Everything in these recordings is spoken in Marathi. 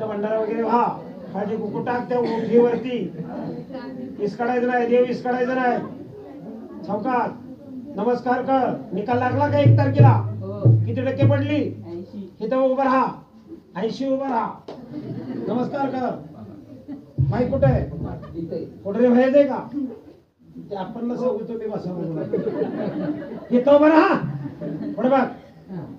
तिथं भंडारा वगैरे व्हा, माझी कुकू टाक त्या ओठीवरती. इसकाडायचं नाही, देव इसकाडायचं नाही. सावकाश नमस्कार कर. निकाल लागला का 1 तारखेला? किती टक्के पडली? इथं उभं राहा, 80 उभं राहा. नमस्कार कर. माईक कुठे आहे? कुठे व्हायचंय का? ते आपण नसं तुम्ही बसा. इथं उभं राहा. पुढे बघ.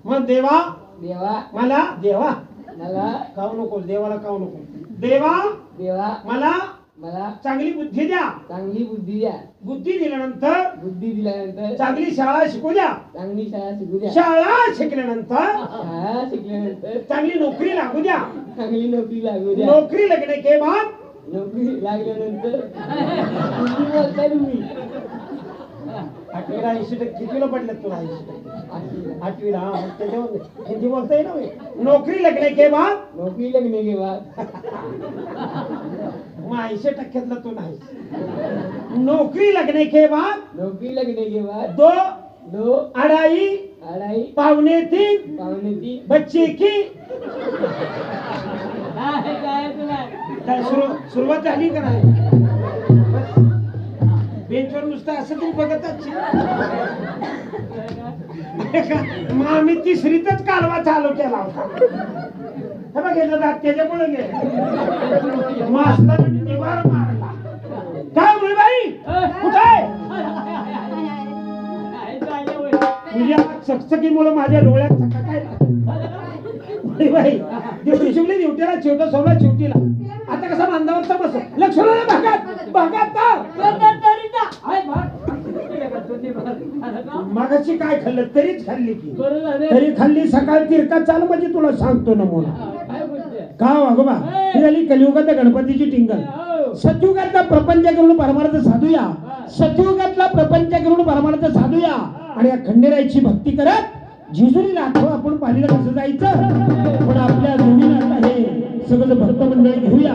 मग देवा देवा मला, देवा मला काऊ नको, देवाला काऊ नको. देवा देवा मला मला चांगली बुद्धी द्या. चांगली बुद्धी द्या. बुद्धी दिल्यानंतर बुद्धी दिल्यानंतर चांगली शाळा शिकू द्या. चांगली शाळा शिकू द्या. शाळा शिकल्यानंतर शाळा शिकल्यानंतर चांगली नोकरी लागू द्या. चांगली नोकरी लागू द्या. नोकरी लगने के बाद नोकरी लागल्यानंतर बुद्धी बोलताय तुम्ही. 8वीला 80% कितीला पडलेत तुला? 80%. 8वीला त्याच्यावर हिंदी बोलता येईल ना. नोकरी लगने के बाद, नोकरी लगने के बाद मग 80%तला तू नाही. नोकरी लगने के बाद, नौकरी लगने के बाद 2 दो अढ़ाई अढ़ाई पौने 3 पौने 3 बच्चे की काय सुरुवात झाली का नाही? बेंचवर नुसतं असं तरी बघतच. मग आम्ही तिसरीतच कालवा चालू केला होता. हे बघ याचं दात त्याच्यामुळे गेले. मास्तरांनी निवार मारला. काय मुलीबाई कुठे? तुझ्या चकचकीमुळे माझ्या डोळ्यात चकाकायला. मुलीबाई देवटी शिवली, देवटीला चिवटा सोडला चिवटीला. आता कसा बांधावरचा बस लक्ष्मणाला भागात भागात मागाशी काय खाल्लं तरीच खाल्ली की तरी खाल्ली. सकाळ तिरका चाल म्हणजे तुला सांगतो नमुना. का वागोबा ही झाली कलियुगात गणपतीची टिंगल. सतयुगातला प्रपंच करून परमार्थ साधूया. सतयुगातला प्रपंच करून परमार्थ साधूया. आणि या खंडेरायाची भक्ती करत जेजुरीला आठव आपण पाहिलं कसं जायचं. पण आपल्या जोडीला आता हे सगळं भक्त मंडळी घेऊया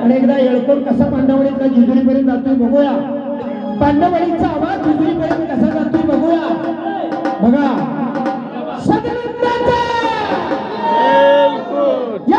आणि एकदा येळकोट कसा पांडवडीतला जेजुरीपर्यंत जातोय बघूया. पांडवडीचा आवाज जेजुरीपर्यंत कसा जातोय बघूया. बघा सदनंदाचा येळकोट